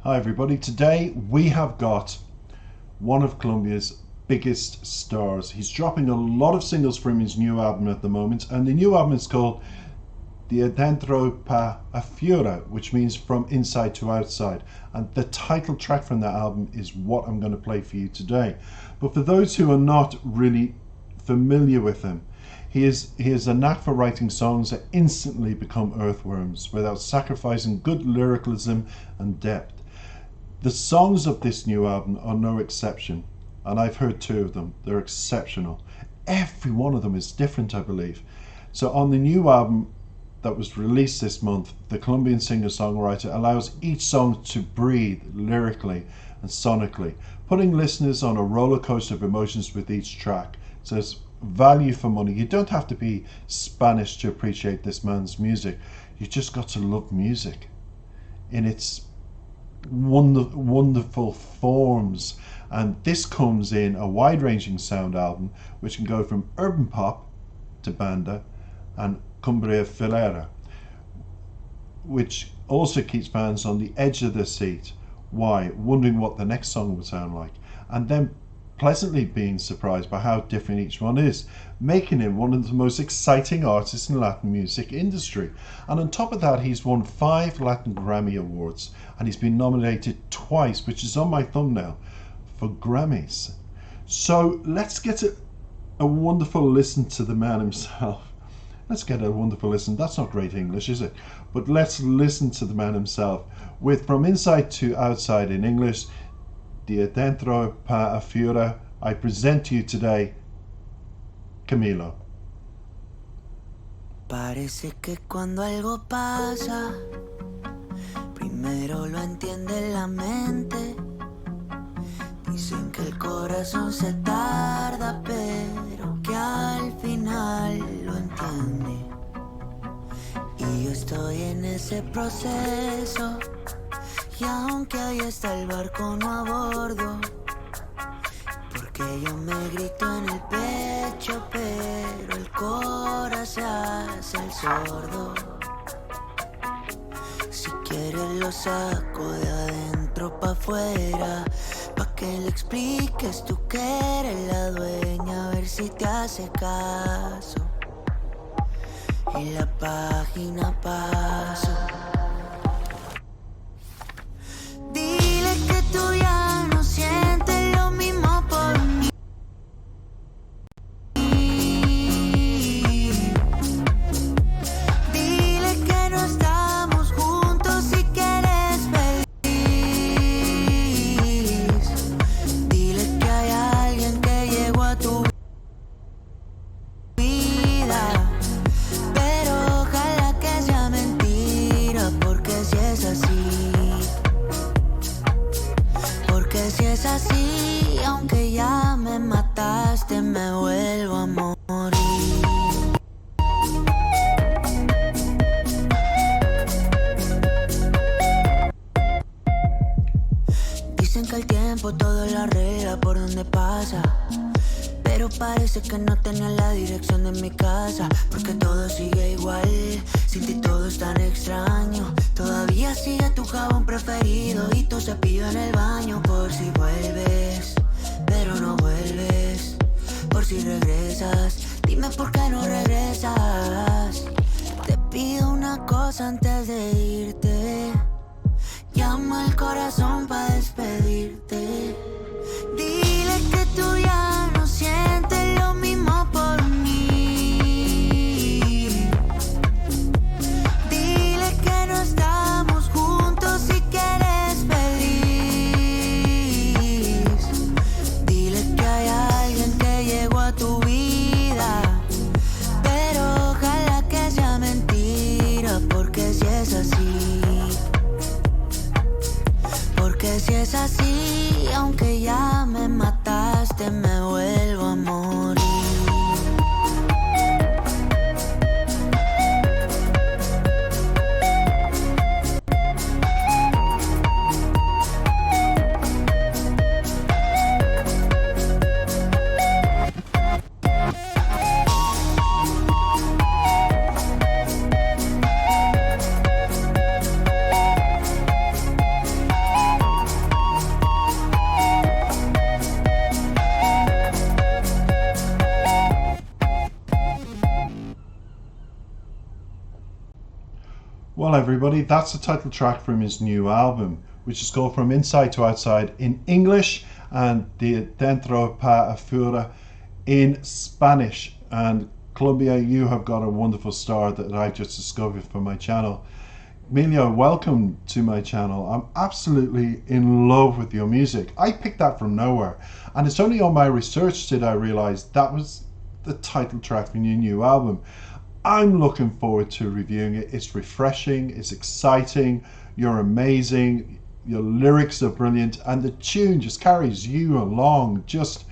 Hi everybody, today we have got one of Colombia's biggest stars. He's dropping a lot of singles from his new album at the moment, and the new album is called De Adentro pa Afuera, which means from inside to outside, and the title track from that album is what I'm going to play for you today. But for those who are not really familiar with him, he has a knack for writing songs that instantly become earthworms without sacrificing good lyricalism and depth. The songs of this new album are no exception, and I've heard two of them. They're exceptional. Every one of them is different, I believe. So on the new album that was released this month, the Colombian singer-songwriter allows each song to breathe lyrically and sonically, putting listeners on a roller coaster of emotions with each track. So there's value for money. You don't have to be Spanish to appreciate this man's music. You just got to love music in its wonderful forms, and this comes in a wide-ranging sound album which can go from urban pop to banda and cumbia filera, which also keeps fans on the edge of their seat. Why? Wondering what the next song will sound like, and then pleasantly being surprised by how different each one is, making him one of the most exciting artists in the Latin music industry. And on top of that, he's won 5 Latin Grammy Awards, and he's been nominated twice, which is on my thumbnail, for Grammys. So let's get a wonderful listen to the man himself. Let's get a wonderful listen. That's not great English, is it? But let's listen to the man himself with From Inside to Outside in English, De Adentro pa Afuera. I present to you today Camilo. Parece que cuando algo pasa, primero lo entiende la mente. Dicen que el corazón se tarda, pero que al final lo entiende. Y yo estoy en ese proceso, y aunque ahí está el barco no a bordo, porque yo me grito en el pecho, pero el corazón se hace el sordo. Si quieres lo saco de adentro pa' afuera, pa' que le expliques tú que eres la dueña, a ver si te hace caso. Y la página paso. Dile que tú ya no sientes lo mismo por mí. Dile que no estamos juntos y que eres feliz. Dile que hay alguien que llegó a tu vida, pero ojalá que sea mentira, porque si es así, porque si es así, aunque ya me mataste, me vuelvo a morir. Dicen que el tiempo todo lo arregla por donde pasa, pero parece que no tenía la dirección de mi casa, porque todo sigue igual, sin ti todo es tan extraño. Todavía sigue tu jabón preferido y tu cepillo en el baño, por si vuelves, pero no vuelves, por si regresas, dime por qué no regresas. Te pido una cosa antes de irte, llama al corazón pa' despedirte. Dile que tú ya no sientes lo mismo por mí. Dile que no estamos juntos y que eres feliz. Dile que hay alguien que llegó a tu vida, pero ojalá que sea mentira, porque si es así, porque si es así, aunque ya me mataste, me vuelvo a morir. Hi everybody, that's the title track from his new album, which is called From Inside to Outside in English and De Dentro para Afuera in Spanish. And Colombia, you have got a wonderful star that I just discovered for my channel. Emilio, welcome to my channel. I'm absolutely in love with your music. I picked that from nowhere, and it's only on my research did I realize that was the title track from your new album. I'm looking forward to reviewing it. It's refreshing, it's exciting, you're amazing, your lyrics are brilliant, and the tune just carries you along just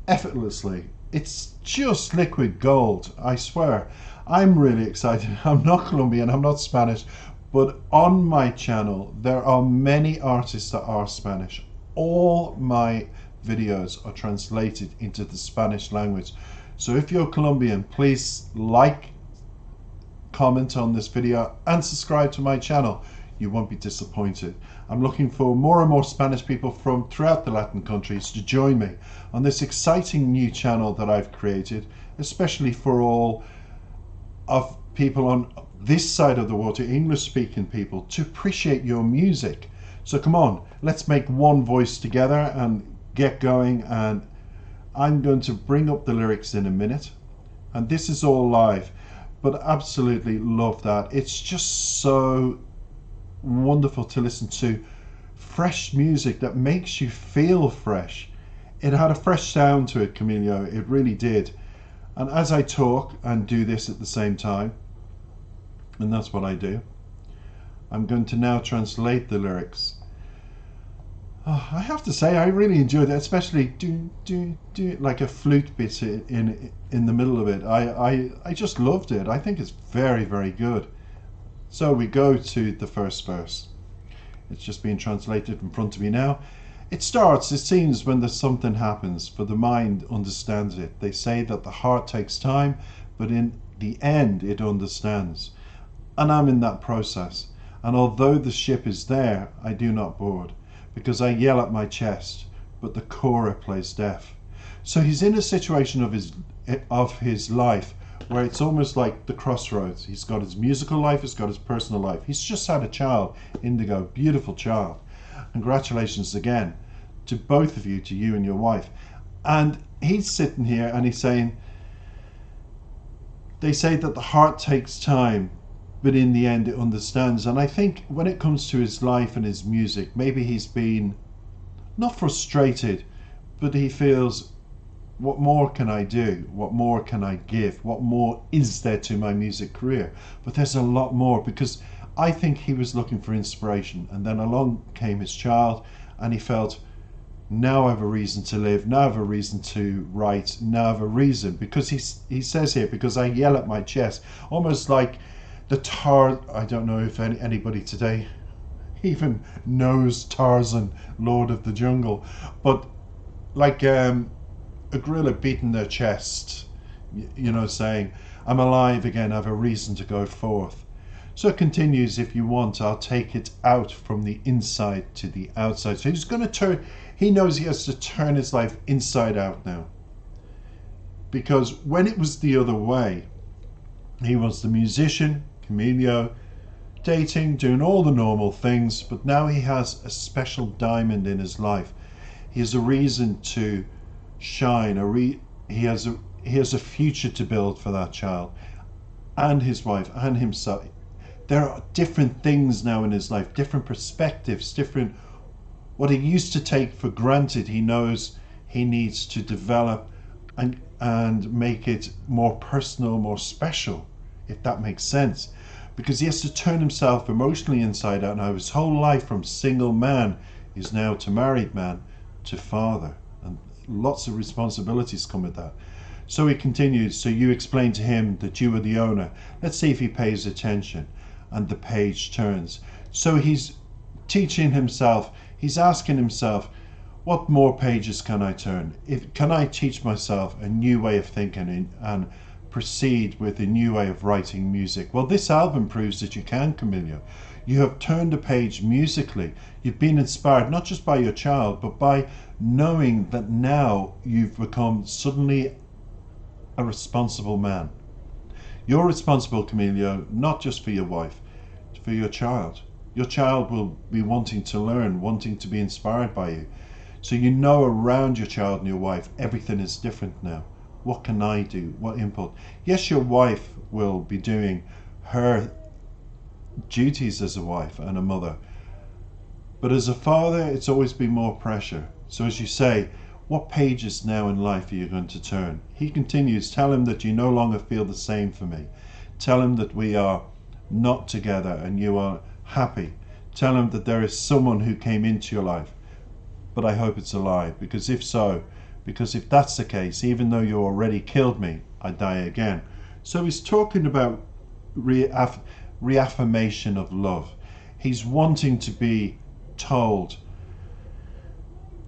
effortlessly. It's just liquid gold, I swear. I'm really excited. I'm not Colombian, I'm not Spanish, but on my channel there are many artists that are Spanish. All my videos are translated into the Spanish language. So if you're Colombian, please like, comment on this video and subscribe to my channel. You won't be disappointed. I'm looking for more and more Spanish people from throughout the Latin countries to join me on this exciting new channel that I've created, especially for all of people on this side of the water, English speaking people, to appreciate your music. So come on, let's make one voice together and get going. And I'm going to bring up the lyrics in a minute, and this is all live, but absolutely love that. It's just so wonderful to listen to fresh music that makes you feel fresh. It had a fresh sound to it, Camilo, it really did. And as I talk and do this at the same time, and that's what I do, I'm going to now translate the lyrics. Oh, I have to say I really enjoyed it, especially do like a flute bit in the middle of it. I just loved it. I think it's very, very good. So we go to the first verse. It's just being translated in front of me now. It starts, it seems when there's something happens, for the mind understands it. They say that the heart takes time, but in the end it understands. And I'm in that process. And although the ship is there, I do not board, because I yell at my chest, but the Cora plays deaf. So he's in a situation of his life where it's almost like the crossroads. He's got his musical life, he's got his personal life. He's just had a child, Indigo, beautiful child. Congratulations again to both of you, to you and your wife. And he's sitting here and he's saying, they say that the heart takes time, but in the end it understands. And I think when it comes to his life and his music, maybe he's been not frustrated, but he feels, what more can I do? What more can I give? What more is there to my music career? But there's a lot more, because I think he was looking for inspiration, and then along came his child and he felt, now I have a reason to live, now I have a reason to write, now I have a reason, because he says here, because I yell at my chest, almost like the I don't know if anybody today even knows Tarzan, Lord of the Jungle, but like a gorilla beating their chest, you know, saying, I'm alive again, I have a reason to go forth. So it continues, if you want, I'll take it out from the inside to the outside. So he's going to turn, he knows he has to turn his life inside out now. Because when it was the other way, he was the musician, Camilo, dating, doing all the normal things, but now he has a special diamond in his life. He has a reason to shine, he has a future to build for that child and his wife and himself. There are different things now in his life, different perspectives, different, what he used to take for granted, he knows he needs to develop and make it more personal, more special, if that makes sense. Because he has to turn himself emotionally inside out now. His whole life from single man is now to married man to father. And lots of responsibilities come with that. So he continues, so you explain to him that you are the owner. Let's see if he pays attention. And the page turns. So he's teaching himself, he's asking himself, what more pages can I turn? Can I teach myself a new way of thinking and proceed with a new way of writing music? Well, this album proves that you can, Camilo. You have turned a page musically. You've been inspired not just by your child, but by knowing that now you've become suddenly a responsible man. You're responsible, Camilo, not just for your wife, for your child. Your child will be wanting to learn, wanting to be inspired by you. So you know around your child and your wife, everything is different now. What can I do? What input? Yes, your wife will be doing her duties as a wife and a mother. But as a father, it's always been more pressure. So as you say, what pages now in life are you going to turn? He continues, tell him that you no longer feel the same for me. Tell him that we are not together and you are happy. Tell him that there is someone who came into your life. But I hope it's a lie, because if that's the case, even though you already killed me, I die again. So he's talking about reaffirmation of love. He's wanting to be told,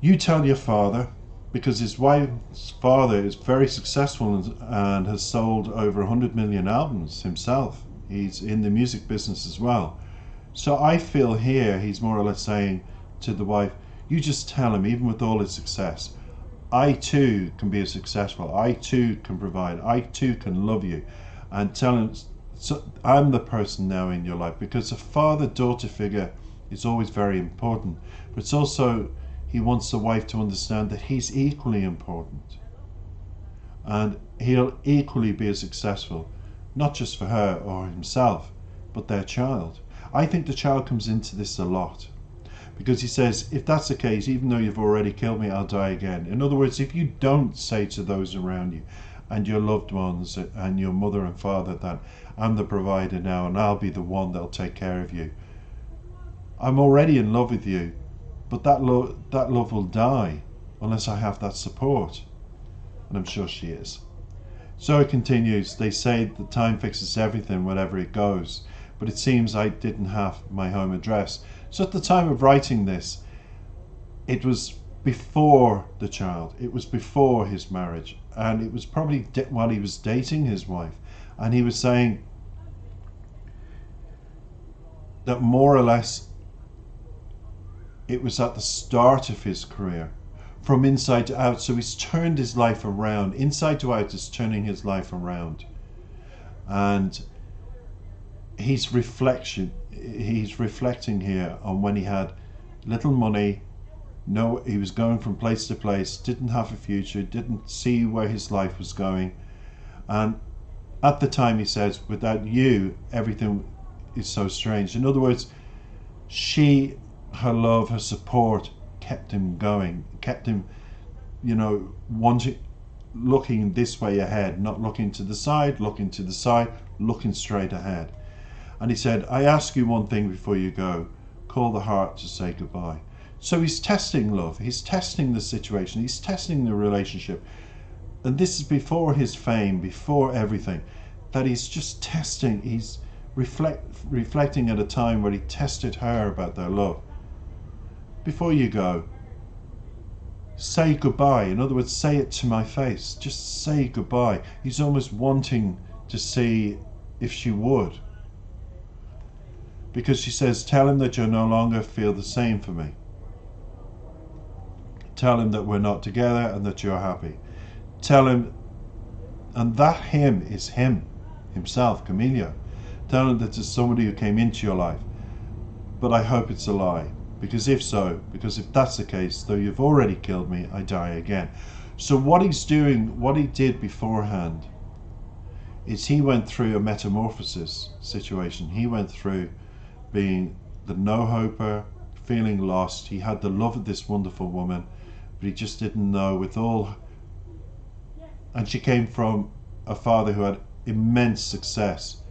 you tell your father, because his wife's father is very successful and has sold over 100 million albums himself. He's in the music business as well. So I feel here he's more or less saying to the wife, you just tell him, even with all his success, I too can be successful. I too can provide. I too can love you. And tell him, so I'm the person now in your life, because a father-daughter figure is always very important. But it's also, he wants the wife to understand that he's equally important. And he'll equally be as successful, not just for her or himself, but their child. I think the child comes into this a lot. Because he says, if that's the case, even though you've already killed me, I'll die again. In other words, if you don't say to those around you and your loved ones and your mother and father that I'm the provider now and I'll be the one that'll take care of you, I'm already in love with you, but that love will die unless I have that support. And I'm sure she is. So it continues, they say that time fixes everything wherever it goes, but it seems I didn't have my home address. So at the time of writing this, it was before the child, it was before his marriage, and it was probably while he was dating his wife. And he was saying that more or less it was at the start of his career, from inside to out. So he's turned his life around. Inside to out is turning his life around. And he's reflecting here on when he had little money, he was going from place to place, didn't have a future, didn't see where his life was going. And at the time he says, without you, everything is so strange. In other words, her love, her support kept him going, kept him, looking this way ahead, not looking to the side, looking straight ahead. And he said, I ask you one thing before you go, call the heart to say goodbye. So he's testing love, he's testing the situation, he's testing the relationship. And this is before his fame, before everything, that he's just testing, he's reflecting at a time where he tested her about their love. Before you go, say goodbye. In other words, say it to my face, just say goodbye. He's almost wanting to see if she would. Because she says, tell him that you no longer feel the same for me. Tell him that we're not together and that you're happy. Tell him, and that him is himself, Camillo. Tell him that there's somebody who came into your life. But I hope it's a lie. Because if that's the case, though you've already killed me, I die again. So what he's doing, what he did beforehand, is he went through a metamorphosis situation. He went through being the no-hoper, feeling lost. He had the love of this wonderful woman, but he just didn't know and she came from a father who had immense success.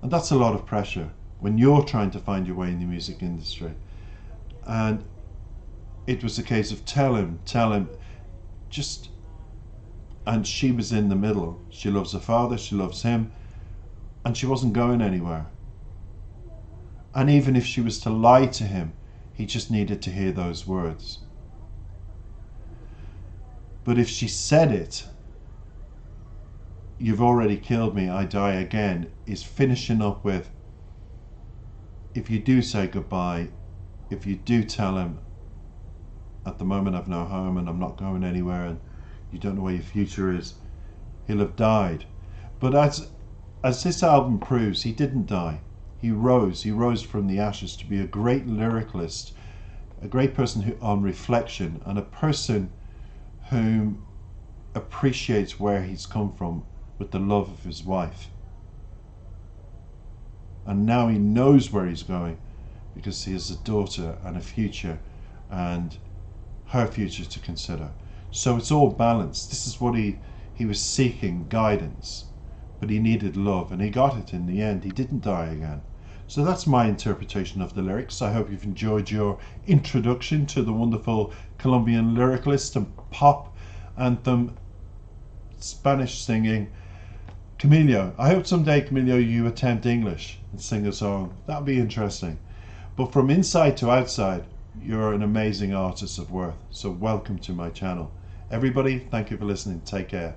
And that's a lot of pressure when you're trying to find your way in the music industry. And it was a case of tell him, and she was in the middle. She loves her father, she loves him, and she wasn't going anywhere. And even if she was to lie to him, he just needed to hear those words. But if she said it, you've already killed me, I die again, is finishing up with, if you do say goodbye, if you do tell him, at the moment I've no home and I'm not going anywhere and you don't know where your future is, he'll have died. But as this album proves, he didn't die. He rose from the ashes to be a great lyricist, a great person who, on reflection, and a person who appreciates where he's come from with the love of his wife. And now he knows where he's going because he has a daughter and a future and her future to consider. So it's all balanced. This is what he was seeking, guidance, but he needed love, and he got it in the end. He didn't die again. So that's my interpretation of the lyrics. I hope you've enjoyed your introduction to the wonderful Colombian lyricist and pop anthem Spanish singing Camilo. I hope someday, Camilo, you attempt English and sing a song. That'd be interesting. But from inside to outside, you're an amazing artist of worth. So welcome to my channel. Everybody, thank you for listening. Take care.